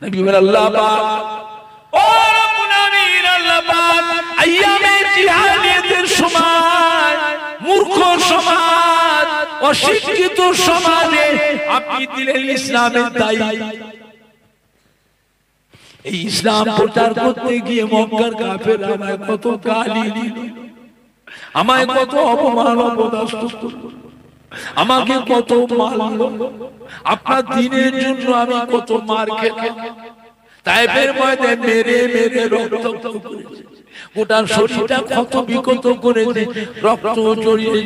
নবী বলেন আল্লাহ পাক, ও রব্বুল আমিন, আল্লাহ পাক আইয়ামে জিহাদিয়াতের সময় মূর্খ সমাজ, অশিক্ষিত সমাজে আপনি দিলেন ইসলামের দায়িত্ব। এই ইসলাম প্রচার করতে গিয়ে মক্কার কাফেররা আমায় কত গালি দিল, আমায় কত অপমান অপদস্থ করলো, আমাকে কত মারলো, আপনার দিনের জন্য আমি কত মার খেলাম। তাইফের ময়দানে মেরে মেরে রক্ত করেছে, গোটা শরীরটা ক্ষত বিক্ষত করেছে, রক্ত জড়িয়ে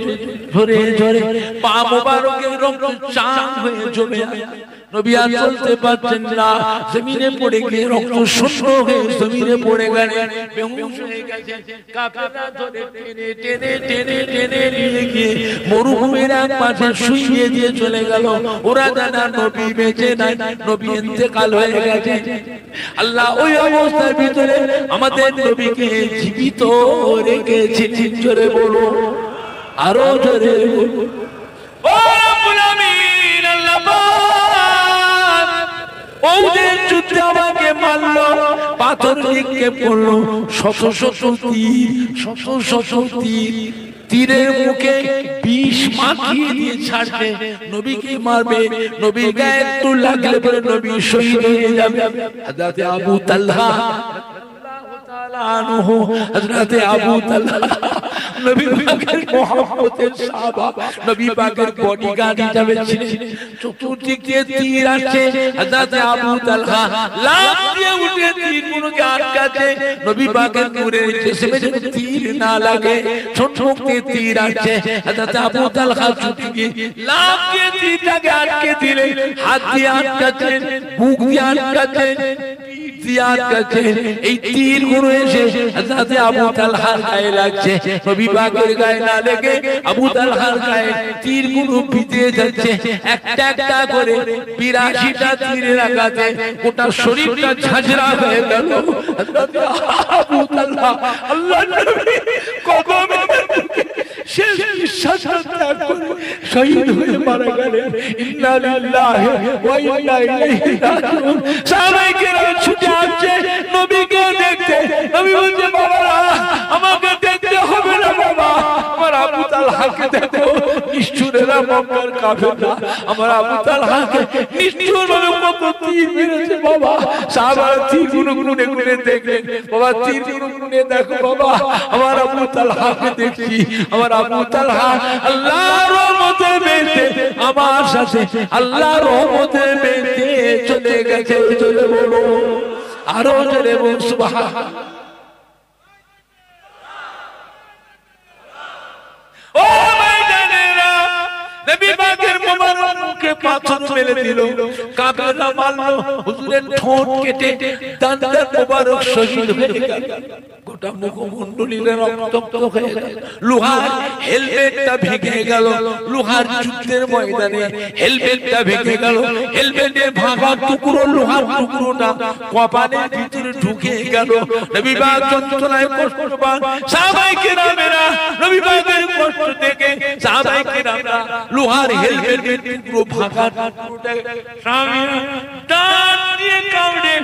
ঝরে ঝরে পা মোবারকের রক্ত চান হয়ে জমে আছে। নবী আর চলতে পারছেন না, জমিনে পড়ে গিয়ে রক্ত শূন্য হয়ে জমিনে পড়ে গেলেন, বেহুশ হয়ে গেছে। কাফেররা ধরে টেনে টেনে টেনে টেনে নিয়ে গিয়ে মরুভূমির এক পাশে শুইয়ে দিয়ে চলে গেল। ওরা জানা নবী বেঁচে নাই, নবী ইন্তেকাল হয়ে গেছে। আল্লাহ ওই অবস্থার ভিতরে আমাদের নবীকে জীবিত রেখেছিলেন। জোরে বলো, আরো জোরে বলো, ও রব্বুল আমিন, আল্লাহ পাক ওদের যুদ্ধে আমাকে মারলো, পাথর নিক্ষেপ করলো, শত শত তীর, শত শত তীর, তীরের মুখে বিষ মাখিয়ে দিয়ে ছাড়বে, নবীকে মারবে। নবীর গায়ে একটু লাগলে পরে নবী শহীদ হয়ে যাবে। হযরত আবু তালহা হযরত আবু তালহা নবী পাকের মহব্বতের সাহাবা, নবী পাকের বডিগার্ড হিসেবে ছিলেন। চতুর্দিক দিয়ে তীর আসছে, হযরত আবু তালহা লাফ দিয়ে উঠে তীরগুলোকে আটকাচ্ছে। নবী পাকের নূরের জিসমে যেন তীর না লাগে, ছোট মুখে তীর আসছে। হযরত আবু তালহা ছুটে গিয়ে লাফ দিয়ে তীরটাকে আটকে দিলেন, হাত দিয়ে আটকাচ্ছেন, বুক দিয়ে আটকাচ্ছেন, এই তীরগুলো এসে হযরত আবু তালহার গায়ে লাগছে। নবী পাকের গায়ে না লেগে আবু তালহার গায়ে তীরগুলো ভিজে যাচ্ছে। একটা একটা করে ৮২টা তীরের আঘাতে গোটা শরীরটা ঝাঁঝরা হয়ে গেল। হযরত আবু তালহা আল্লাহর নবী কদমে শেষ নিঃশ্বাস ত্যাগ করে শহীদ হয়ে মারা গেলেন। ইন্না লিল্লাহি ওয়া ইন্না ইলাইহি রাজিউন। সাহাবায়ে কেরাম ছুটে আসছে নবীকে দেখতে। নবী বলছে, বাবারা আমাকে দেখতে হবে না বাবা, আমার আবু তালহাকে দেখো। নিষ্ঠুরেরা মক্কার কাফেররা আমার আবু তালহাকে নিষ্ঠুরভাবে কত তীর মেরেছে বাবা। সাহাবারা তীরগুলো গুনে গুনে দেখলেন, বাবা তীরগুলো গুনে দেখো বাবা, আমার আবু তালহাকে দেখছি। আমার আবু তালহা আল্লাহর রহমতে বেঁচে আমার সাথে আল্লাহর রহমতে বেঁচে চলে গেছে। চলে বলো, আরো জোরে বল সুবহানাল্লাহ। ও ময়দানেরা, নবী পাকের মোবারক মুখে পাথর মেলে দিল, কাফেররা মারলো, হুজুরের ঠোঁট কেটে দাঁত মোবারক শহীদ হয়ে গেল। গোটা মুখমণ্ডলীর রক্তাক্ত হয়ে গেল। লোহার হেলমেটটা ভেঙে গেল, লোহার যুদ্ধের ময়দানে হেলমেটটা ভেঙে গেল। হেলমেটের ভাঙা টুকরো, লোহার টুকরোটা কপালের ভিতরে ঢুকে গেল। নবী পাক যন্ত্রণায় কষ্ট পান। সাহাবায়ে কেরামেরা নবী পাকের কষ্ট দেখে সাহাবায়ে কেরামরা লোহার হেলমেটের টুকরো ভাঙা টুকরোটা স্বামী দাঁত দিয়ে কামড়ে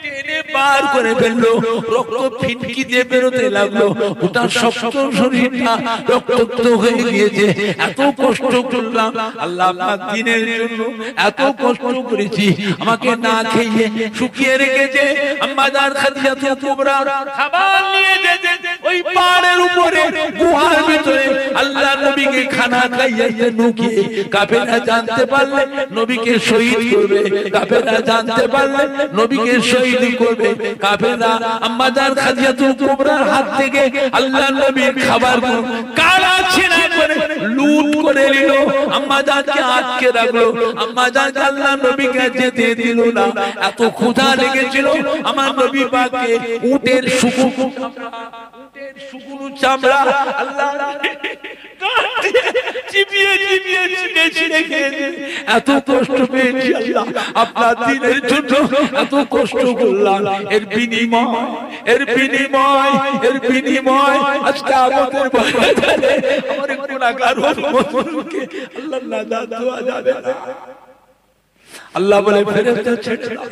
টেনে বার করে ফেললো। রক্ত ফিনকি দিয়ে বেরোতে লাগলো, ওটা শক্ত শরীরটা রক্তাক্ত হয়ে গিয়েছে। এত কষ্ট করলাম আল্লাহ আপনার দিনের জন্য, এত কষ্ট করেছি, আমাকে না খেয়ে শুকিয়ে রেখেছে। আম্মাজান খাদিজাতুল কুবরা খাবার নিয়ে যেতে ওই পাহাড়ের উপরে গুহার ভিতরে আল্লাহ নবীকে খানা খাইয়েছে নুকিয়ে। কাফেররা জানতে পারলে নবীকে শহীদ করবে, কাফেররা জানতে পারলে নবীকে শহীদ করবে। কাফেররা আম্মাজান খাদিজাতুল কুবরার হাত থেকে আল্লাহ নবীর খাবারগুলো কালা ছেঁড়া করে লুট করে নিল। আম্মাজানকে আটকে রাখলো, আম্মাজানকে আল্লাহ নবীকে যেতে দিল না। এত ক্ষুধা লেগেছিল আমার নবী পাককে। উটের শুকনো চামড়া আল্লাহ চিবিয়ে চিবিয়ে ছিঁড়ে ছিঁড়ে খেয়েছে। এত কষ্ট পেয়েছি আল্লাহ আপনার দিনের জন্য, এত কষ্ট করলাম। এর বিনিময় আজকে আমাদের ময়দানে আমার গুনাহগার উম্মতকে আল্লাহ নাজাত দেওয়া যাবে না। আল্লাহ বলে ফেরেশতা ছেড়ে দাও,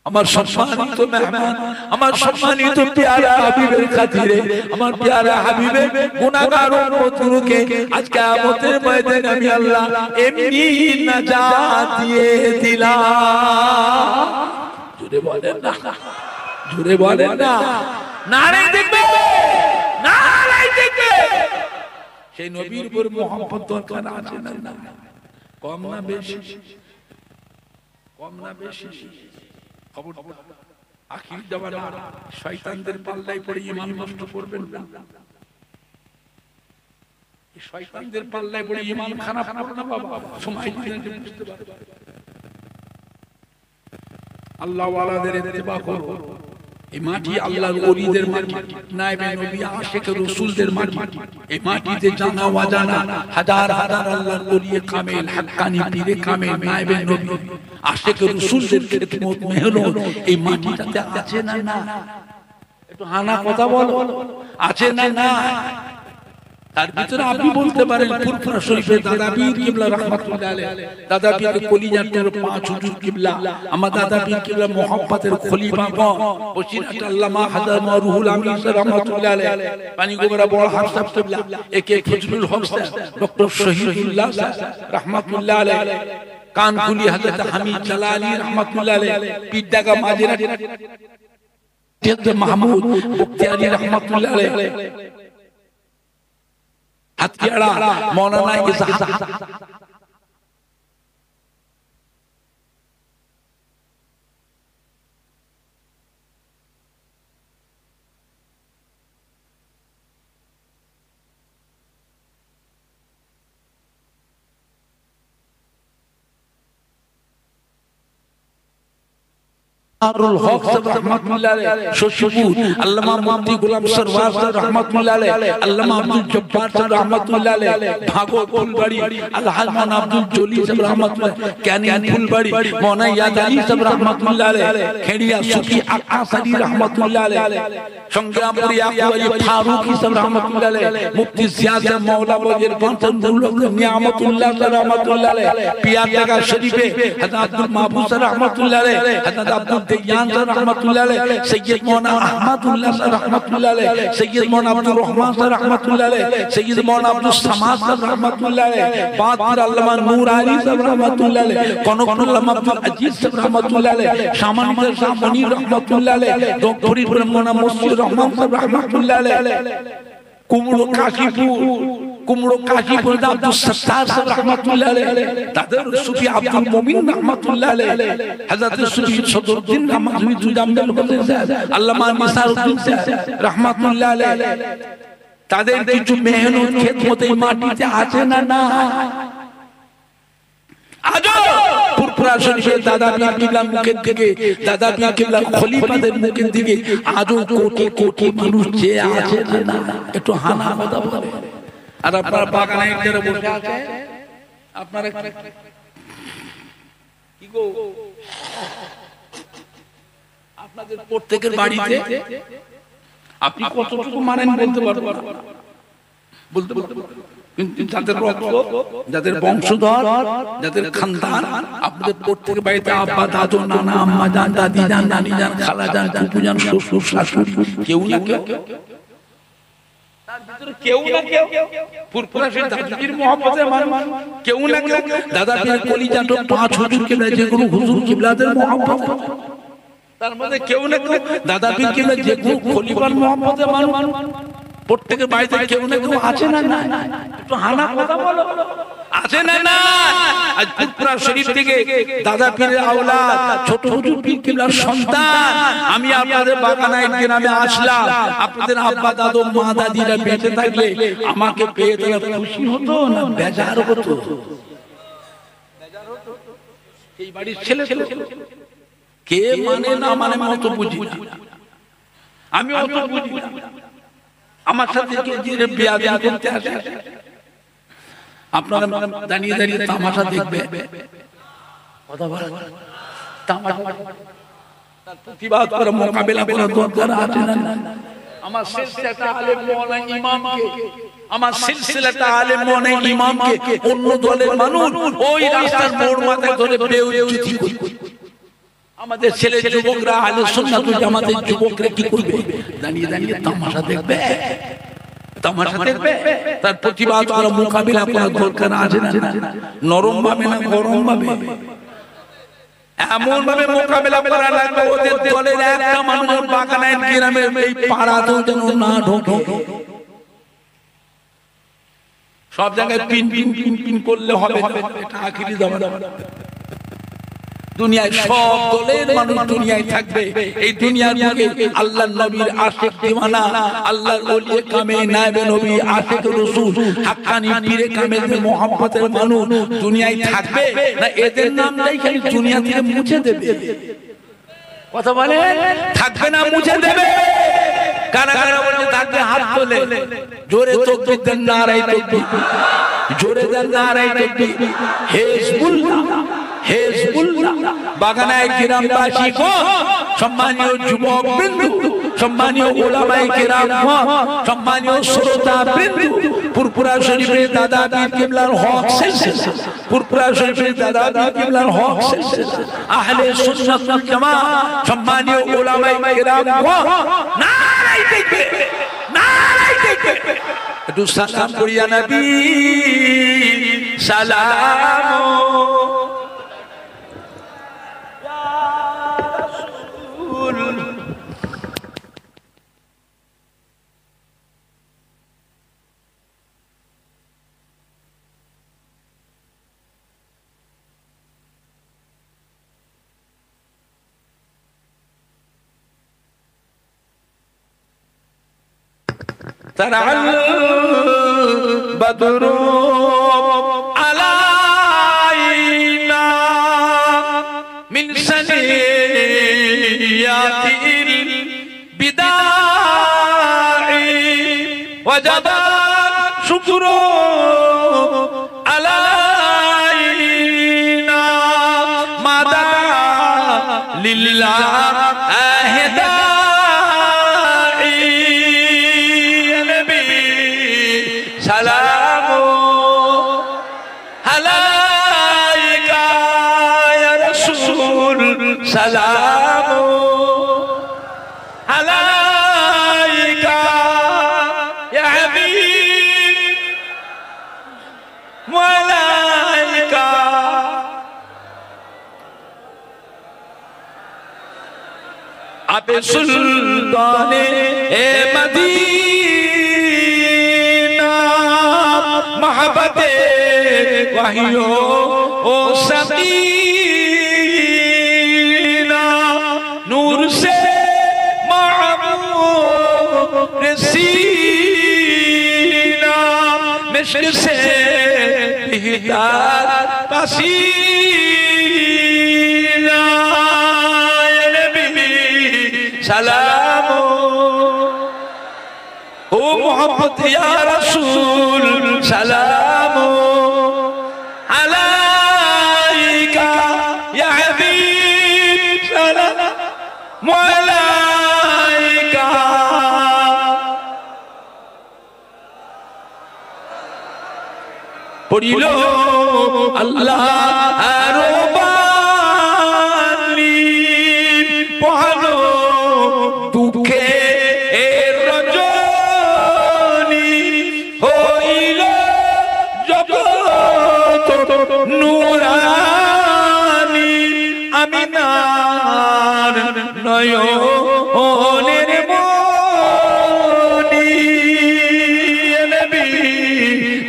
আমার সম্মানিত মেহমান, আমার সম্মানিত প্যারা হাবিবের খাতিরে, আমার প্যারা হাবিবের গুনাহগার উম্মতগুলোকে আজ কিয়ামতের ময়দানে আমি আল্লাহ এমনি নাজাত দিয়ে দিলাম। জোরে বলেন না, জোরে বলেন না, নারে দেখবে, নারে দেখবে। সেই নবীর উপর মোহাম্মত দরকার আছে না? কম না বেশি? কম না বেশি? খবর আখির জামানা শয়তানদের পাল্লায় পড়ে ঈমান নষ্ট করবেন না। এই শয়তানদের পাল্লায় পড়ে ঈমান খারাপ করবেন না বাবা, সময় দিন বুঝতে পারবেন। আল্লাহ ওয়ালাদের ইত্তেবা করো। এই মাটি আল্লাহর ওলিদের মাটি, নায়েবে নবী আশিকে রাসূলদের মাটি। এই মাটিতে জানা অজানা হাজার হাজার আল্লাহর ওলি কামেল, হাক্কানি পীরে কামেল, নায়েবে নবী আশিকে রাসূলদের খিদমত মেহনত এই মাটিটাতে আছে না? না, একটু হানা কথা বলো, আছে না? না। তার ভিতরে আপনি বলতে পারেন ফুরফুরা শরীফের দাদা পীর কিবলা রাহমাতুল্লাহ আলাইহি, দাদা পীর কলিজার 5 হুজুর কিবলা, আমার দাদা পীর কিবলা মোহাম্মতের খলিফা বসিরহাট আল্লামা হাজার রুহুল আমিন রাহমাতুল্লাহ আলাইহি, পানি গোবরা বড় হাফসাব কিবলা, একে ফজলুল হক সাহেব, ডক্টর শহীদুল্লাহ রাহমাতুল্লাহ আলাইহি, কানকুলি হযরত হামিদ জালালি রাহমাতুল্লাহ আলাইহি, পিডাগা মাজিরা হযরত মাহমুদ বখতিয়ারি রাহমাতুল্লাহ আলাইহি, হাতিয়াড়া মৌলানা ইসহাক আরুল হক সাহেব রাহমাতুল্লাহ আলাইহি, শশীপুর আল্লামা মুফতি গোলাম সরওয়ার সাহেব রাহমাতুল্লাহ আলাইহি, আল্লামা আব্দুল জব্বার সাহেব রাহমাতুল্লাহ আলাইহি, ভাগত ফুলবাড়ি আলহাজ মাওলানা আব্দুল জলি সাহেব রাহমাতুল্লাহ, ক্যানিং ফুলবাড়ি মাওলানা ইয়াদ আলী সাহেব রাহমাতুল্লাহ আলাইহি, খেড়িয়া সুফি আকাশ আলী রাহমাতুল্লাহ আলাইহি, সংগ্রামপুরি আবু আলী ফারুকি সাহেব রাহমাতুল্লাহ আলাইহি, মুফতি জিয়াদ সাহেব মাওলানা ওয়াজির পঞ্চমুল্লাহ নিয়ামতুল্লাহ সাহেব রাহমাতুল্লাহ আলাইহি, পিয়ারডাঙ্গা শরীফে হযরত আব্দুল মাহবুব সাহেব রাহমাতুল্লাহ আলাইহি, হযরত আব্দুল দিয়ান সাহেব রাহমাতুল্লাহ আলাইহি, সৈয়দ মাওলানা আহমদুল্লাহ সাহেব রাহমাতুল্লাহ আলাইহি, সৈয়দ মাওলানা আব্দুর রহমান সাহেব রাহমাতুল্লাহ আলাইহি, সৈয়দ মাওলানা আব্দুল সামাদ সাহেব রাহমাতুল্লাহ আলাইহি, বাদপুর আল্লামা নূর আলী সাহেব রাহমাতুল্লাহ আলাইহি, কনকপুর আল্লামা আব্দুল আজিজ সাহেব রাহমাতুল্লাহ আলাইহি, শামানিদের শাহ মনির রাহমাতুল্লাহ আলাইহি, দক্ষিণ ব্রহ্মনা মসজিদ রহমান সাহেব রাহমাতুল্লাহ আলাইহি, কুমড়ো কাশীপুর আব্দুল সত্তার সাহেব রাহমাতুল্লাহ আলাইহি, তাদের সুফি আব্দুল মুমিন রাহমাতুল্লাহ আলাইহি, হযরত সুফি সদরুদ্দিন রাহমাতুল্লাহ জামদাল হোসেন সাহেব, আল্লামা নিসারউদ্দিন সাহেব রাহমাতুল্লাহ আলাইহি, তাদের কিছু মেহনত খিদমত এই মাটিতে আছে না? না। আজও ফুরফুরা শরীফের দাদা পীর কিবলার মুখের থেকে, দাদা পীর কিবলার খলিফাদের মুখের থেকে আজও কোটি কোটি মানুষ যে আছে না? একটু হানা কথা বলে। আর আপনার বাগানে যারা বসে আছে, আপনারা কি গো, আপনাদের প্রত্যেকের বাড়িতে আপনি কতটুকু মানেন বলতে পারবেন না, বলতে কিন্তু যাদের রক্ত, যাদের বংশধর, যাদের খানদান, আপনাদের প্রত্যেকের বাড়িতে আব্বা, দাদু, নানা, আম্মা জান, দাদি জান, নানি জান, খালা জান, ফুফু জান, শ্বশুর শাশুড়ি, কেউ না কেউ, কেউ না কেউ ফুরফুরা শরীফ দাদাপীর মুহাম্মদের মানুষ, কেউ না কেউ দাদা পীর কলিজার 5 হুজুর কিবলা, যে কোনো হুজুর কিবলাদের মুহাম্মদ, তার মধ্যে কেউ না কেউ দাদা পীর কিবলা, যে কোনো খলিফার মুহাম্মদের মানুষ, প্রত্যেকের বাড়িতে কেউ না কেউ আছে না? না। একটু হানা কথা বলো, আছে না? না। আজ ফুরফুরা শরীফ থেকে দাদা পীরের আওলাদ, ছোট হুজুর পীর কিবলার সন্তান, আমি আপনাদের বাগানে একদিন আমি আসলাম, আপনাদের আব্বা, দাদু, মা, দাদিরা বেঁচে থাকলে আমাকে পেয়ে তারা খুশি হতো না বেজার হতো? এই বাড়ির ছেলে কে মানে না মানে অত বুঝি না, আমি অত বুঝি না। আমার সাথে যে বিয়াদি করতে আসে, আপনারা দাঁড়িয়ে দাঁড়িয়ে তামাশা দেখবে, কথা বলে তামাশা, তার প্রতিবাদ করে মোকাবেলা করার দরকার আছে না? আমার সিলসিলাটা আলেম মাওলানা ইমামকে, আমার সিলসিলাটা আলেম মাওলানা ইমামকে অন্য দলের মানুষ ওই রাস্তার মোড় মাথায় ধরে বেইজ্জতি করে। আমাদের ছেলে যুবকরা আহলে সুন্নাত ওয়াল জামাতের যুবকরা কি করবে? দাঁড়িয়ে দাঁড়িয়ে তামাশা দেখবে, তামাশা দেখবে। তার প্রতিবাদ করা, মোকাবিলা করা দরকার আছে না? নরম ভাবে না গরম ভাবে? এমন ভাবে মোকাবিলা করা লাগবে ওদের দলের একটা মানুষের বাগানের গ্রামের এই পাড়াতেও যেন না ঢোকে। সব জায়গায় পিন পিন পিন পিন করলে হবে? এটা আখিরি জামানা। দুনিয়ায় সব দলের মানুষ দুনিয়ায় থাকবে। এই দুনিয়ার বুকে আল্লাহর নবীর আশিক দিওয়ানা, আল্লাহর ওলি কামে নায়েবে নবী আশিক রাসূল হাক্কানি পীরে কামেলের মুহাব্বতের মানুষ দুনিয়ায় থাকবে না এদের নামটাই খালি দুনিয়া থেকে মুছে দেবে? কথা বলে থাকবে না মুছে দেবে? কারা কারা বলে থাকবে? হাত তোলে। জোরে তাকবীর দেন, নারায়ে তাকবীর। জোরে দেন, নারায়ে তাকবীর। Hezbollah, Hezbollah. বাগানায় গ্রামবাসী গো, সম্মানীয় যুবক বৃন্দ, সম্মানীয় উলামায়ে কেরাম, সম্মানীয় শ্রোতা বৃন্দ, পুরপুরা শরীফের দাদা পীর কিবলার হক সিলসিলা, পুরপুরা শরীফের দাদা পীর কিবলার হক সিলসিলা, আহলে সুন্নাত ওয়াল জামাত, সম্মানীয় উলামায়ে কেরাম, নারায়ে তাকবীর, নারায়ে তাকবীর। একটু সালাম করিয়া নবী সালাম طلع البدر علينا من ثنيات الوداع وجب شكر علينا ما دعا لله سلام عليك يا حبيب وعليك أبي سلطان مدينة محبت وحيو سقي نور سے معمور سینہ مشک سے بہتر پسینہ یا نبی سلام او محبت یا رسول سلام علیکہ یا حبیب سلام ملائکہ পড়িল আল্লাহ রব্বানি পড়ালো দুঃখে রজনী হইল জগৎ নূরানি আমিনার নয়নের মনি নবী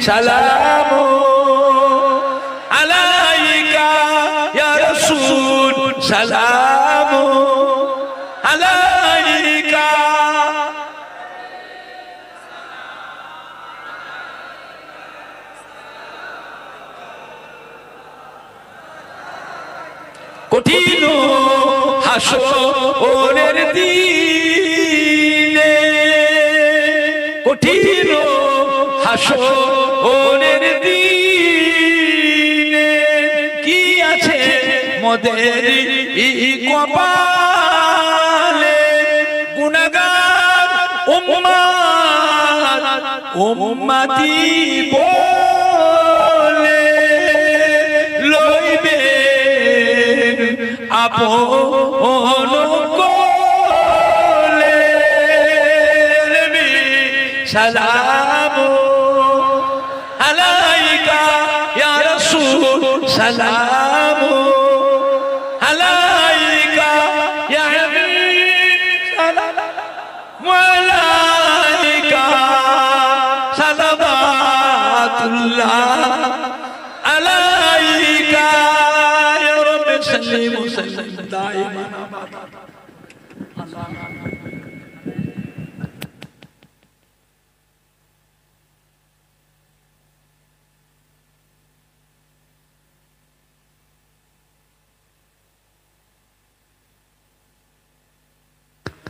সালাম আলাইকা ইয়া রাসূল সালাম আলাইকা কঠিন হাসরের দিনে কঠিন হাসরের দিনে কি আছে মোদের কপালে গুনাহগার উম্মতি বলে লইবে আপন কোলে নবী সালাম আলাইকা ইয়া রাসূল সালাম আলাইকা ইয়া হাবিব সালাম আলাইকা সালাওয়াতুল্লাহ আলাইকা ইয়া রাব্বি সাল্লিম ওয়াসাল্লিম দাইমান আবাদা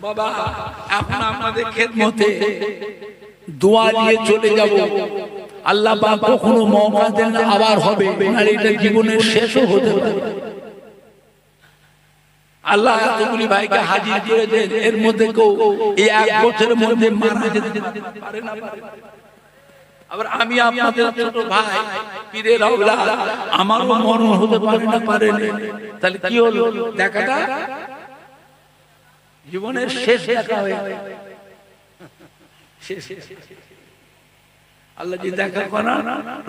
বাবা এখন আমাদের খেদমতে দোয়া নিয়ে চলে যাব আল্লাহ পাক কখনো মওকা দেন না আবার হবে আর এটা জীবনের শেষও হতে পারে আল্লাহ এতগুলি ভাইকে হাজির করে দেন এর মধ্যে কেউ এই এক বছরের মধ্যে মারা যেতে পারে না আবার আমি আপনাদের ছোট ভাই পীরের আওলাদ আমারও মরণ হতে পারে না পারে না তাহলে কি হলো দেখাটা জীবনের শেষ দেখা হয়ে আল্লাহ যে দেখা করা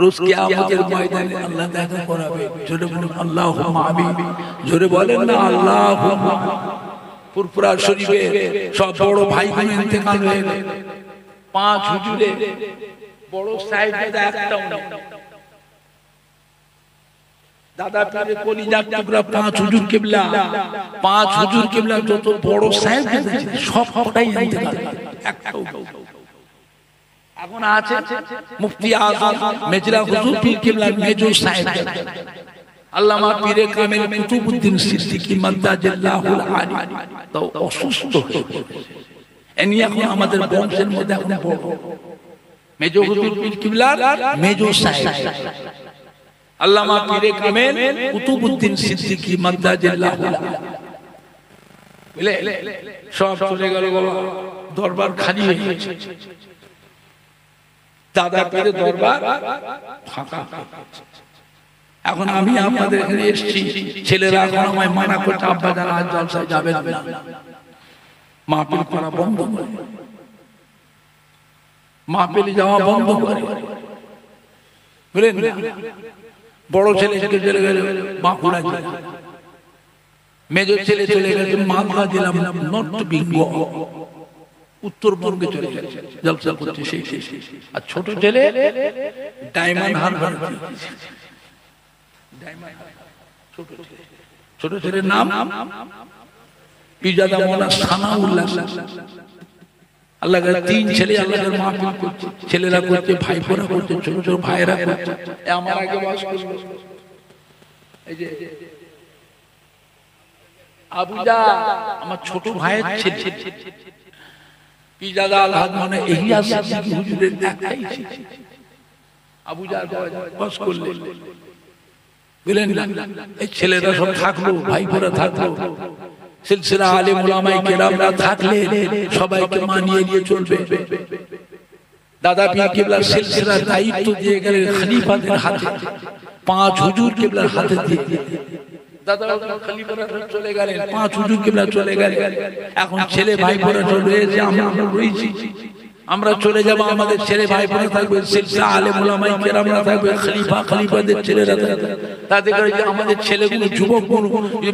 রোজ কিয়ামতের ময়দানে আল্লাহ দেখা করাবে জোরে বলুন আল্লাহুম্মা আমিন জোরে বলেন না আল্লাহুম্মা পুরপুরা শরীফে সব বড় ভাইগুলো ইন্তেকাল হয়ে গেল পাঁচ হুজুরে বড় সাহেবজাদা একটাও নেই দাদা পীরের কলিজার টুকরা পাঁচ হুজুর কিবলা যত বড় সাহেব সবটাই ইন্তেকাল একটাও এখন আছে মুফতি আযম মেজরা হুজুর পীর কিবলা মেজর সাহেব আল্লামা পীরে কামেল কুতুবউদ্দিন সিদ্দিকী মাদ্দাজাল্লাহুল আলী তো অসুস্থ এনি এখন আমাদের বংশের মধ্যে এখন বড় মেজর হুজুর পীর কিবলার মেজর সাহেব আল্লামা পীরে কামেল কুতুবউদ্দিন সিদ্দিকী মাদ্দাজাল্লাহুল আলী বলে সব চলে গেল দরবার খালি হয়ে গেছে দাদা পীরের দরবার ফাঁকা এখন আমি আপনাদের এখানে এসেছি ছেলেরা এখন আমায় মানা করছে আব্বা জান আজ জলসায় যাবেন না মাহফিল করা বন্ধ করে মাহফিলে যাওয়া বন্ধ করে বুঝলেন বড় ছেলে চলে গেল বাঁকুড়া জেলা মেজর ছেলে চলে গেছে মালদা জেলা নর্থ বেঙ্গল উত্তরবঙ্গে চলে গেছে জলসা করছে সেই আর ছোট ছেলে ডায়মন্ড হারবার ছোট ছেলের নাম পিজাদা মোলা সানাউল্লাহ আল্লাহ তিন ছেলে আল্লাহর মাহফিল করছে ছেলেরা করছে ভাইপোরা করছে ছোট ছোট ভাইরা করছে আমার আগে বাস করলো এই যে আবুজা আমার ছোট ভাইয়ের ছেলে পিজাদা আলহাজ মানে ইলিয়াস সিদ্দিকী হুজুরের একটাই ছেলে আবুজা বাস করলে বুঝলেন এই ছেলেরা সব থাকলো ভাইপোরা থাকলো সিলসিলা আলেম উলামায়ে কেরামরা থাকলে সবাইকে মানিয়ে নিয়ে চলবে দাদা পীর কিবলার সিলসিলার দায়িত্ব দিয়ে গেলেন খলিফাদের হাতে পাঁচ হুজুর কিবলার হাতে দিয়ে দাদা খলিফারা চলে গেলেন পাঁচ হুজুর কিবলা চলে গেলেন এখন ছেলে ভাইপোরা চলে এসে আমরা রয়েছি আমরা চলে যাব আমাদের ছেলে ভাইপোরা থাকবে সিলসিলা আলেম উলামায়ে কেরামরা থাকবে খলিফাদের ছেলেরা থাকবে তাদের যে আমাদের ছেলেগুলো যুবকগুলো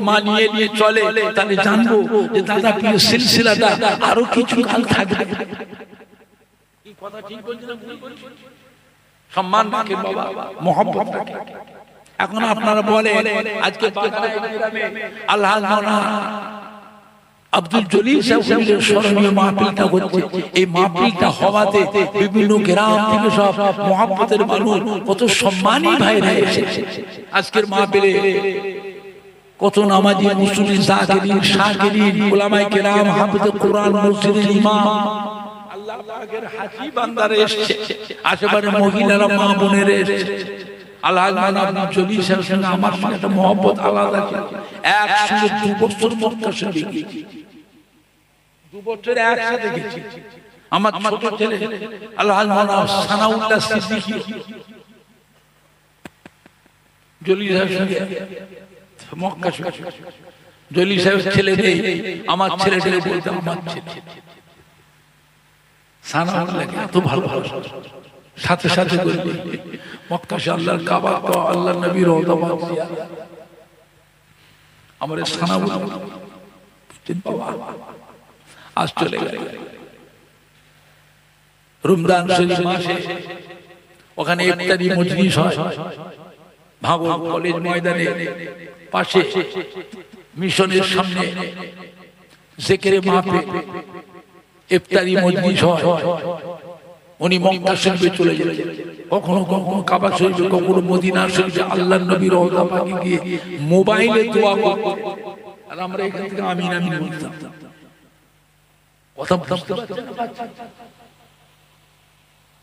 মানিয়ে নিয়ে চলে তাহলে জানবো যে দাদা পীর সিলসিলাটা আরো কিছু কাল থাকবে কি কথা ঠিক বলছেন সম্মান রাখে বাবা মহব্বত রাখে এখন আপনারা বলেন আজকে আল্লাহ মাওলানা আব্দুল জলিল সাহেবের স্মরণীয় মাহফিলটা হচ্ছে এই মাহফিলটা হওয়াতে বিভিন্ন গ্রাম থেকে সব মহব্বতের মানুষ কত সম্মানী ভাইরা এসেছে আজকের মাহফিলে কত নামাজি মুসল্লি জাকিরিন শাকিরিন উলামায়ে কেরাম হাফেজে কোরআন মসজিদের ইমাম আল্লাহ পাকের হাজি বান্দারা এসেছে আশেপাশে মহিলারা মা বোনেরা এসেছে আল্লাহ মাওলানা জলিল সাহেবের সঙ্গে আমার সঙ্গে একটা মহব্বত আলাদা ছিল একসঙ্গে 2 বছর মক্কা শরীফে গেছি 2 বছর একসাথে গেছি আমার ছোট ছেলে আল্লাহ মাওলানা সানাউল্লাহ সিদ্দিকী জলিল সাহেবের সঙ্গে মক্কা শরীফে জলি সাহেব ছেলে নেই, আমার ছেলে ছেলে বলতে আমার ছেলে সানা লাগে এত ভালো ভালো সাথে সাথে বলবে মক্কা শে আল্লাহর কাবা তো আল্লাহর নবী রওজা বাজিয়া আমার সানা বলে বাবা আজ চলে গেল রমজান শরীফ মাসে ওখানে ইফতারি মজলিস হয় ভাগল কলেজ ময়দানে পাশে মিশনের সামনে জিকিরে মাহফিল ইফতারি মজলিস হয়। উনি মক্কা শরীফে চলে যান, কখনো কখনো কাবা শরীফে, কখনো মদিনা শরীফে আল্লাহর নবীর রওজা পাকে গিয়ে মোবাইলে দোয়া করতেন, আর আমরা এখান থেকে আমিন আমিন বলতাম। কথা বুঝতে পারছেন?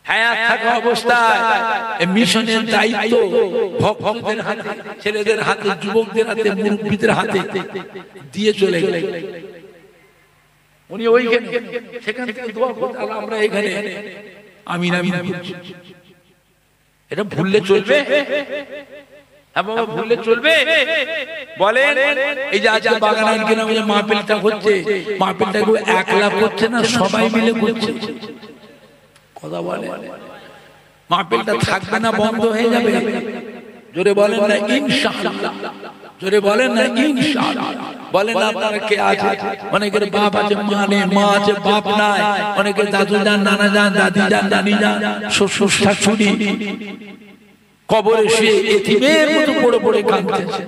হায়াত থাকা অবস্থায় এই মিশনের দায়িত্ব ভক্তদের হাতে, ছেলেদের হাতে, যুবকদের হাতে, মুরব্বীদের হাতে দিয়ে চলে গেলেন। উনি ওইখানে সেখান থেকে দোয়া করতেন, আর আমরা এখানে আমিন আমিন বলছি। এটা ভুললে চলবে? হ্যাঁ বাবা, ভুললে চলবে? বলেন, এই যে আজকে বাগানের গ্রামে যে মাহফিলটা হচ্ছে, মাহফিলটা কেউ একলা করছে না, সবাই মিলে করছে। কথা বলে, মাহফিলটা থাকবে না, বন্ধ হয়ে যাবে। জোরে বলেন না ইনশাআল্লাহ, জোরে বলেন না ইনশাআল্লাহ। বলেন আপনারা কে আছে? অনেকের বাপ আছে, মা নেই, মা আছে, বাপ নাই। অনেকের দাদু যান, নানা যান, দাদি যান, নানি যান, শ্বশুর শাশুড়ি কবরে শুয়ে এতিমের মতো পড়ে পড়ে কাঁদতেছে।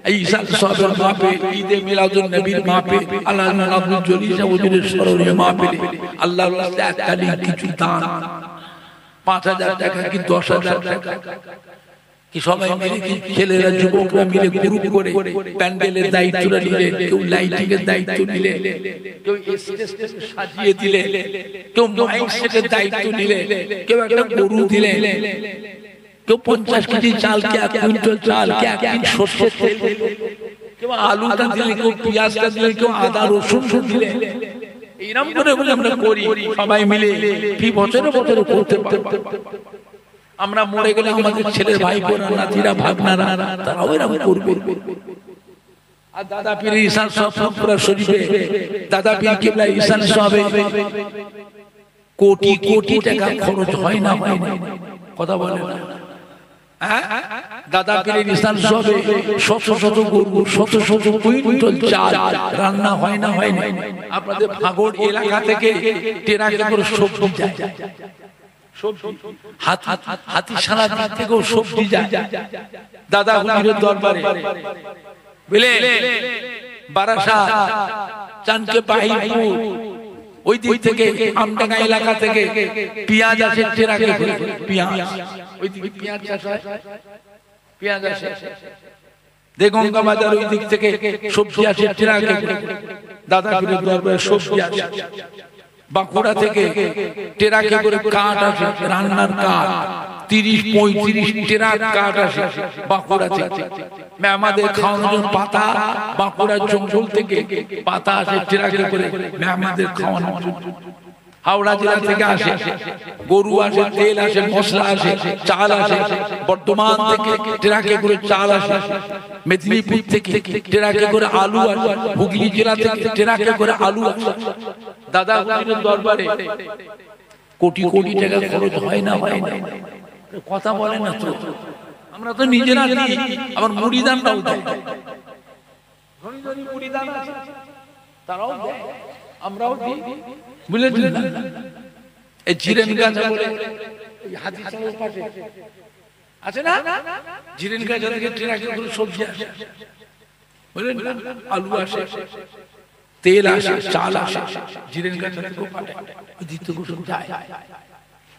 এই ঈসা সাহেবের মাহফিল, ঈদে মিলাদুন নবীর মাহফিল, আল্লাহর আব্দুল জলিল হুজুরের স্মরণীয় মাহফিল, আল্লাহর রাস্তায় এককালীন কিছু দান, ৫,০০০ টাকা কি ১০,০০০ টাকা কি সবাই মিলে, কি ছেলেরা যুবকরা মিলে গ্রুপ করে প্যান্ডেলের দায়িত্বটা নিলে, কেউ লাইটিং এর দায়িত্ব নিলে, কেউ স্টেজ সাজিয়ে দিলে, কেউ মাইক সেটের দায়িত্ব নিলে, কেউ একটা গরু দিলে, কেউ ৫০ কেজি চাল, কে ১ কুইন্টাল চাল, কে ১ কিলো সরষের তেল, কেউ আলুটা দিলে, কেউ পেঁয়াজটা দিলে, কেউ আদা রসুন দিলে। এইরকম করে বলে আমরা করি সবাই মিলে, কি বছরে বছরে করতে পারবো। আমরা মরে গেলে আমাদের ছেলের ভাই বোনেরা, নাতিরা, ভাগনারা তারাও এরকম করবে। আর দাদা পীর ইহসান সাহেব ফুরফুরা শরীফে, দাদা পীর কিবলা ইহসান সাহেব কোটি কোটি টাকা খরচ হয় না, হয় না। কথা বলে না? দাদা পীরের ইহসান সাহেব শত শত গরু, শত শত কুইন্টাল চাল রান্না হয় না, হয় না। আপনাদের ভাগড় এলাকা থেকে ট্রাকে করে সবজি যায়, হাতিশালা দিক থেকেও সবজি যায় দাদা হুজুরের দরবারে। বুঝলে, বারাসাত, চানকে বাহিরপুর, ওই দিক থেকে আমডাঙ্গা এলাকা থেকে পেঁয়াজ আসে ট্রাকে করে, পেঁয়াজ ওই দিকে পেঁয়াজ চাষ হয়, পেঁয়াজ আসে দেগঙ্গা বাজার, ওই দিক থেকে সবজি আসে ট্রাকে করে, দাদা হুজুরের দরবারে সবজি আসে। বাঁকুড়া থেকে ট্রাকে করে কাঠ আসে, রান্নার কাঠ ৩০-৩৫ ট্রাক কাঠ আসে বাঁকুড়া থেকে। মেহমানদের খাওয়ানোর জন্য পাতা বাঁকুড়ার জঙ্গল থেকে পাতা আসে ট্রাকে করে মেহমানদের খাওয়ানোর জন্য। হাওড়া জেলা থেকে আসে গরু আসে, তেল আসে, মশলা আসে, চাল আসে। বর্ধমান থেকে ট্রাকে করে চাল আসে, মেদিনীপুর থেকে ট্রাকে করে আলু আসে, হুগলি জেলা থেকে ট্রাকে করে আলু আসে। দাদা হুজুরের দরবারে কোটি কোটি টাকা খরচ হয় না, হয় না। কথা বলে না তো, আমরা তো নিজেরা দিই, আবার মুড়িদানরাও দেয়, ধনী ধনী মুড়িদান আছে তারাও দেয়, আমরাও দিই। বুঝলেন না? এই জিরেন গাছ বলে হাতিশালার পাশে আছে না, জিরেন গাছ থেকে ট্রাকে করে সবজি আসে, বুঝলেন না? আলু আসে, তেল আসে, চাল আসে, জিরেন গাছ থেকে পাঠায়, দ্বিতীয় গোসল যায়।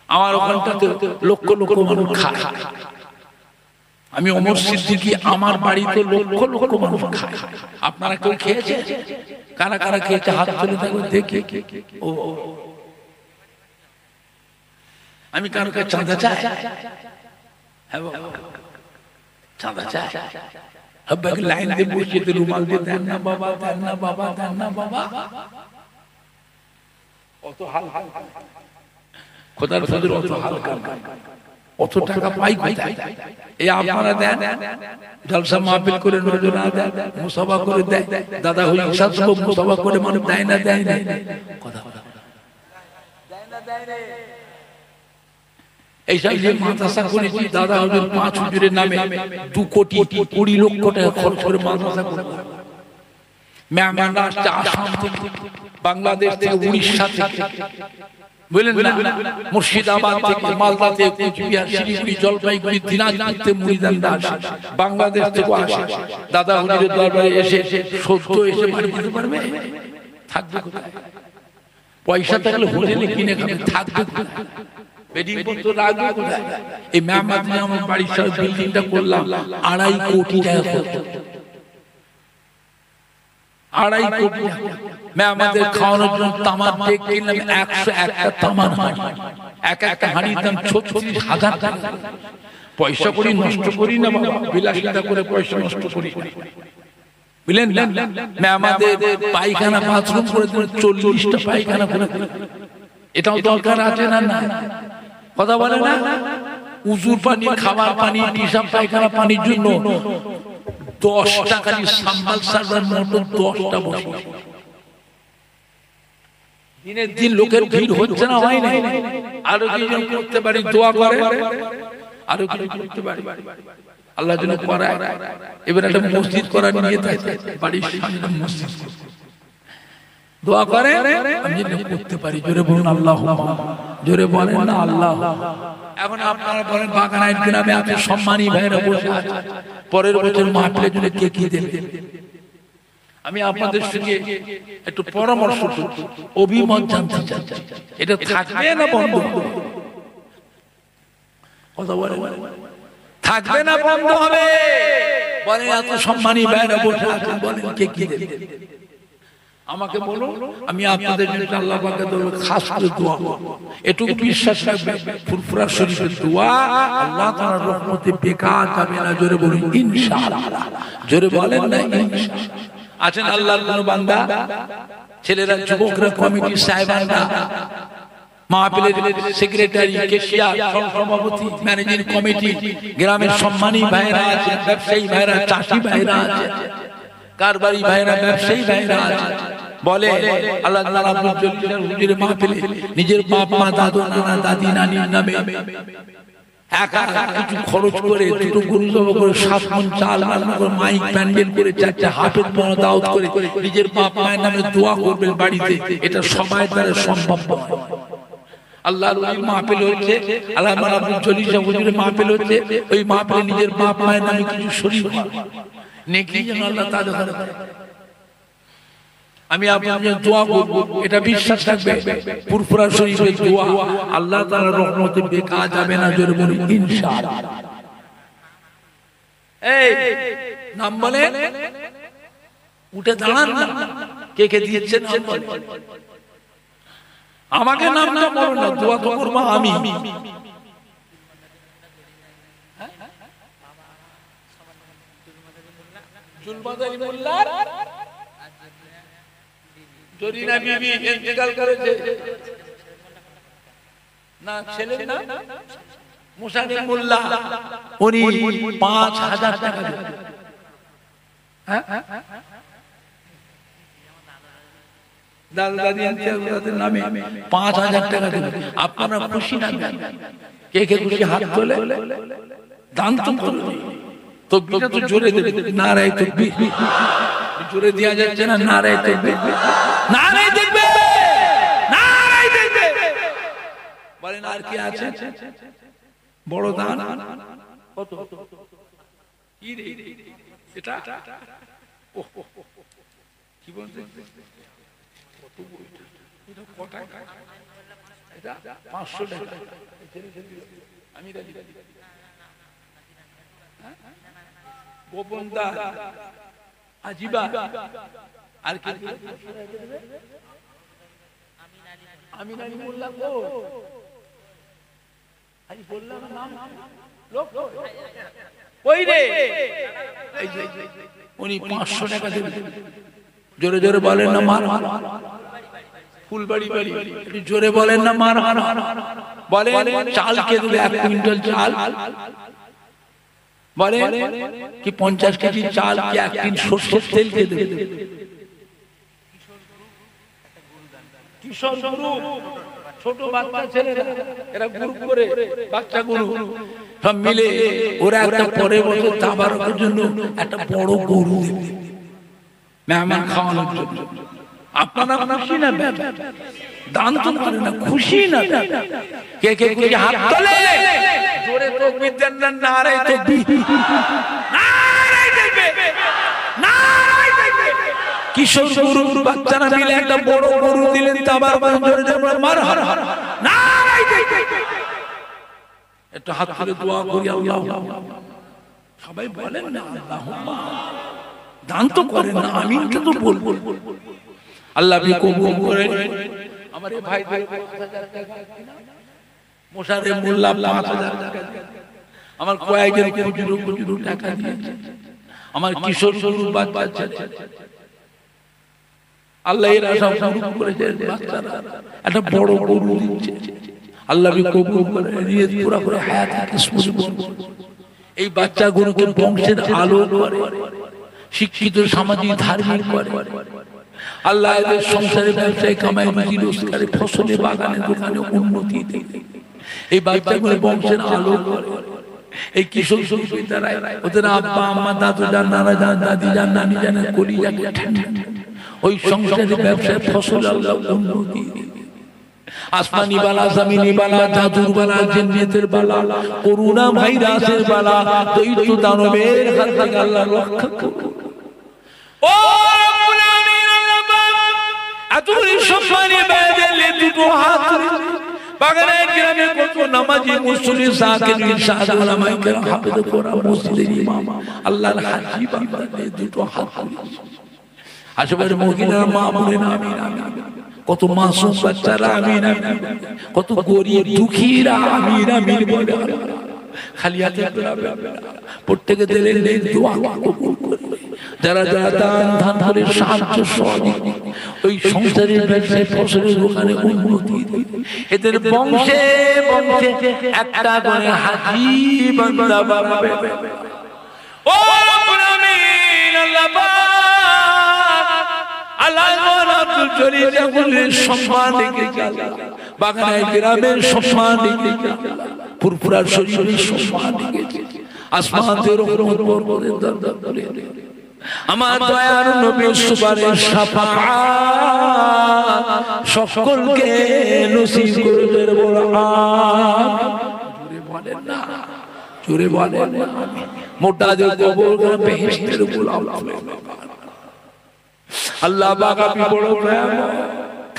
আমার ওখানটাতে লক্ষ লক্ষ মানুষ খায়। আমি ওমর সিদ্দিকী, আমার বাড়িতে লক্ষ লক্ষ মানুষ খায়। আপনারা কেউ খেয়েছে? কারা কারা খেয়েছে হাত তুলে থাকবে দেখি। ও আমি কারো কাছে চাঁদা চাই? হ্যাঁ চাঁদা চাই। হব্বাকে লাইন দিয়ে বসিয়ে রুমাল দিয়ে দেন না বাবা, দেন না বাবা, দেন না বাবা। অত হাল খোদার ফজর, অত হালকা অত টাকা পাই কোথায়? এই আপনারা দেন, জলসা মাহফিল করে নজরা দেন, মুসাফা করে দেয়, দাদা হই সব মুসাফা করে মানুষ দেয় না, দেয় না কথা এইসব যে মাদ্রাসা করেছি দাদা হুজুর 5 হুজুরের নামে 2 কোটি 20 লক্ষ টাকা খরচ করে মাদ্রাসা করে। মেহমানরা আসছে আসাম থেকে, বাংলাদেশ থেকে, উড়িষ্যা থেকে, বুঝলেন না, মুর্শিদাবাদ থেকে, মালদা থেকে, কুচবিহার, শিলিগুড়ি, জলপাইগুড়ি, দিনাজপুর থেকে মুরিদানরা আসে, বাংলাদেশ থেকে আসে। দাদা হুজুরের দরবারে এসে সত্য এসে বাড়ি দিতে পারবে? থাকবে কোথায়? পয়সা থাকলে হোটেলে কিনে খাবে, থাকবে কোথায়? বেডিং পত্র রাখবে কোথায়? এই মেহমান আমার বাড়ির সাথে বিল্ডিংটা করলাম 2.5 কোটি টাকা খরচ। 2.5 কোটি মেহমানদের খাওয়ানোর জন্য তামার ডেক কিনলাম 101টা তামার হাঁড়ি, এক একটা হাঁড়ির দাম 36,000 টাকা। পয়সা করি নষ্ট করি না বাবা, বিলাসিতা করে পয়সা নষ্ট করি, বুঝলেন না? মেহমানদের পায়খানা বাথরুম করে 40টা পায়খানা করে, এটাও দরকার আছে না? না কথা বলে না? উজুর পানি, খাবার পানি, টিসাব পায়খানা পানির জন্য 10 টাকা সাম্বাল সার্ভার মোটর 10টা বসে। দিনের দিন লোকের ভিড় হচ্ছে না, হয় না? আরো কিছু করতে পারি, দোয়া করে আরো কিছু করতে পারি, আল্লাহ যেন করায়। এবার একটা মসজিদ করার নিয়ে থাকে, বাড়ির সামনে মসজিদ দোয়া করে আমি করতে পারি। জোরে বলুন আল্লাহুম্মা, জোরে বলেন না আল্লাহ। এখন আপনারা বলেন বাগানাইট গ্রামে এত সম্মানী ভাইরা বসে আছে, পরের বছর মাহফিলের জন্য কে কি দেবে? আমি আপনাদের সঙ্গে একটু পরামর্শ করছি, অভিমত জানতে চাই, এটা থাকবে না বন্ধ? কথা বলে থাকবে না বন্ধ হবে? বলেন এত সম্মানী ভাইরা বসে আছে, বলেন কে কি দেবে? আমাকে বলো, আমি আপনাদের জন্য আল্লাহ পাকের দরবারে খাস করে দোয়া করব। এটুকু বিশ্বাস রাখবেন, ফুরফুরা শরীফের দোয়া আল্লাহ তাআলার রহমতে বেকার যাবে না। জোরে বলুন ইনশাআল্লাহ, জোরে বলেন না ইনশাআল্লাহ। আছেন আল্লাহর কোন বান্দা, ছেলেরা, যুবকরা, কমিটি সাহেবানরা, মাহফিলের সেক্রেটারি, কেশিয়ার, সভাপতি, ম্যানেজিং কমিটি, গ্রামের সম্মানী ভাইরা আছে, ব্যবসায়ী ভাইরা, চাষি ভাইরা আছে, কারবারি ভাইরা, ব্যবসায়ী ভাইরা আছে। বলে আল্লাহ তাআলা রাব্বুল জলিলের হুজুরে মাহফিলে নিজের বাপ মা, দাদু, নানা, দাদি, নানির নামে একা কিছু খরচ করে, দুটো গরু জবাই করে, 7 মণ চাল রান্না করে, মাইক প্যান্ডেল করে, 4টা হাফেজ মোনা দাওয়াত করে নিজের বাপ মায়ের নামে দোয়া করবেন বাড়িতে। এটা সবাই দ্বারা সম্ভব নয়। আল্লাহর ওই মাহফিল হচ্ছে, আল্লাহ রাব্বুল জলিলের হুজুরে মাহফিল হচ্ছে, ওই মাহফিলে নিজের বাপ মায়ের নামে কিছু শরীক হয়, নেকি যেন আল্লাহ তাআলা করে। আমি আপনাদের দোয়া করব, এটা বিশ্বাস রাখবে, ফুরফুরা শরীফের দোয়া আল্লাহ তাআলার রহমতে বেকার যাবে না। জোরে বলুন ইনশাআল্লাহ। এই নাম বলে উঠে দাঁড়ান না, কে কে দিয়েছেন নাম বলে। আমাকে নাম না বলো না, দোয়া তো করব আমি। জুলমাদারি মোল্লার জরিনা বিবি ইন্তেকাল করেছে না, ছেলে না, মুসানির মোল্লা, উনি 5,000 টাকা দেন। হ্যাঁ, দাদা দাদি আন্টিদের নামে 5,000 টাকা দেন। আপনারা খুশি না? কে কে খুশি হাত তোলে, দান তো করুন। তকবীরটা তো জোরে দেবে, নারায়ে তাকবীর। জোরে দেয়া যাচ্ছে না, নারায়ে তাকবীর, নারায়ে তাকবীর, নারায়ে তাকবীর বলেন। আর কি আছে? বড় দান কত? কি রে এটা? কি বলতে? কত বইটা? এটা কত টাকা? এটা 500 টাকা। আমি রাজি। গোপনদা, আজিবা, আর কি? আমি নানি মোল্লা কো আই বললাম নাম লোক কই রে? এই যে উনি 500 টাকা দেবেন। জোরে জোরে বলেন না, মার। ফুলবাড়ি বাড়ি একটু জোরে বলেন না মার হার বলে চাল কে দেবে 1 কুইন্টাল চাল বলে কি 50 কেজি চাল কি 1 কিল সরষের তেল কে দেবে কিশোর গ্রুপ ছোট বাচ্চা ছেলেরা এরা গ্রুপ করে বাচ্চা গ্রুপ সব মিলে ওরা একটা পরের বছর তাবারকের জন্য একটা বড় গরু দেবে মেহমান খাওয়ানোর জন্য আপনারা খুশি না দান তো করে না খুশি না কে কে খুশি হাত তোলে জোরে তাকবীর দেন না নারে তাকবীর নারে তাকবীর নারে তাকবীর কিশোর গরু বাচ্চারা মিলে একটা বড় গরু দিলেন তাবারক জোরে জোরে মারহাবা নারে তাকবীর একটু হাত তুলে দোয়া করি আল্লাহ সবাই বলেন না আল্লাহুম্মা দান তো করেন না আমিন তো বলবো আল্লাহ भी কবুল করে আমার এই ভাইদের 5000 টাকা মোশারে মোল্লা 5000 টাকা আমার কয়েকজন খুচরো টাকা দিয়েছে আমার কিশোর গরু বাচ্চা আল্লাহ এর আশা পূরণ করেছে বাচ্চারা একটা বড় গরু দিচ্ছে আল্লাহ भी কবুল করে নিয়ত পুরা করে হায়াত কিসমত এই বাচ্চা গরুকে বংশের আলো করে শিক্ষিত সামাজিক ধার্মিক করে আল্লাহ এর সংসারে ব্যবসায় কামাই রুজি রোজগারে ফসলে বাগানে দোকানে উন্নতি দেয় এই বাচ্চাগুলো বংশের আলো করে এই কিশোর বিদ্যালয় ওদের আব্বা আম্মা দাদু জান নানা জান দাদি জান নানি জানের কলিজাকে ঠান্ডা ওই সংসারে ব্যবসায় ফসল আল্লাহ উন্নতি আসমানি বালা জমিনি বালা জাদুর বালা জিন্নাতের বালা করোনা ভাইরাসের বালা দৈত্য দানবের হাত থেকে আল্লাহ রক্ষা করুন ও রব্বুল আলামিন আল্লাহ আতুরি সম্মানী বায়দেলে দুটো হাত বাগানে গ্রামে কত নামাজি মুসল্লি যাকির ইরশাদ উলামায়ে কেরাম হাফেজ কোরআন মসজিদের ইমাম আল্লাহর হাজি বান্দাকে দুটো হাত আশেপাশে মহিলারা মা বলেন আমিন আমিন কত মাসুম বাচ্চারা আমিন আমিন কত গরিব দুঃখীরা আমিন আমিন বলে খালি হাতে প্রত্যেকে দিলে নেক দোয়া কবুল করে যারা যারা দান ধান করে সাহায্য সহযোগিতা ওই সংসারের ব্যবসায় ফসলের দোকানে উন্নতি এদের বংশে বংশে একটা করে হাজি বান্দা বানাবে ও রব্বুল আমিন আল্লাহ আল্লাহ জলি জাগুলের সম্মান রেখে বাগানে গ্রামের সম্মান রেখে পুরপুরার শরীরের সম্মান রেখে আসমানের রহমত বরকতের দরজা খুলে আমার দয়ার নবীর সুপারিশ শাফাআত সকলকে নসিব করে দেন বড় জোরে বলেন না জোরে বলেন মোটা যে কবর করে বেহেশতের গোলাম আল্লাহ পাক আপনি বড় দয়াময়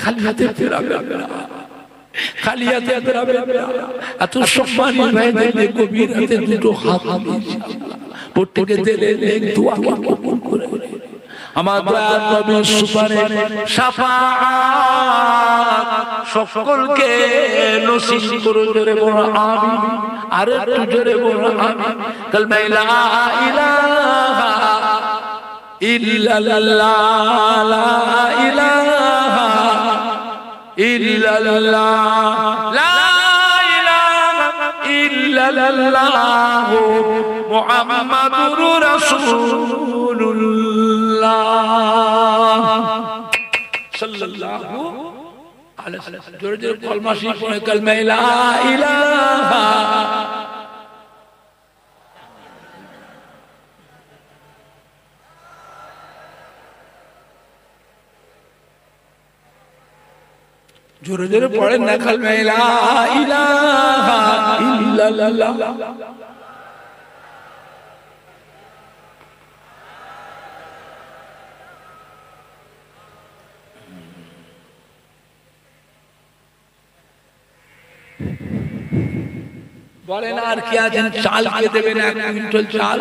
খালি হাতে ফেরাবেন না খালি হাতে ফেরাবেন না এত সম্মানী ভাইদের গভীর হাতে দুটো হাত দিয়েছি প্রত্যেকে দিলে নেক দোয়া কবুল করে আমার দয়ার নবীর সুপারিশ শাফাআত সকলকে নসিব করে জোরে বলো আমিন আর একটু জোরে বলো আমিন কালমা লা ইলাহা ইল্লাল্লাহ লা ইলাহা ইল্লাল্লাহ লা ইলাহা ইল্লাল্লাহ মুহাম্মাদুর রাসূলুল্লাহ সাল্লাল্লাহু আলাইহি ওয়াসাল্লাম জোরে জোরে কলমা শরীফ পড়ে কালমা লা ইলাহা জোরে জোরে পড়েন না কালমা লা ইলাহা ইল্লাল্লাহ বলেন আর কি আছেন চাল কে দেবেন 1 কুইন্টাল চাল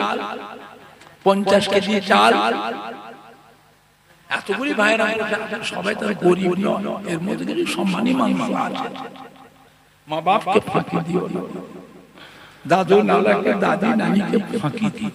50 কেজি চাল এতগুলি ভাইরা সবাই তো গরিব নয় এর মধ্যে কিছু সম্মানী মানুষ আছে মা বাপকে ফাঁকি দিও না দাদু নানাকে দাদি নানিকে ফাঁকি দিও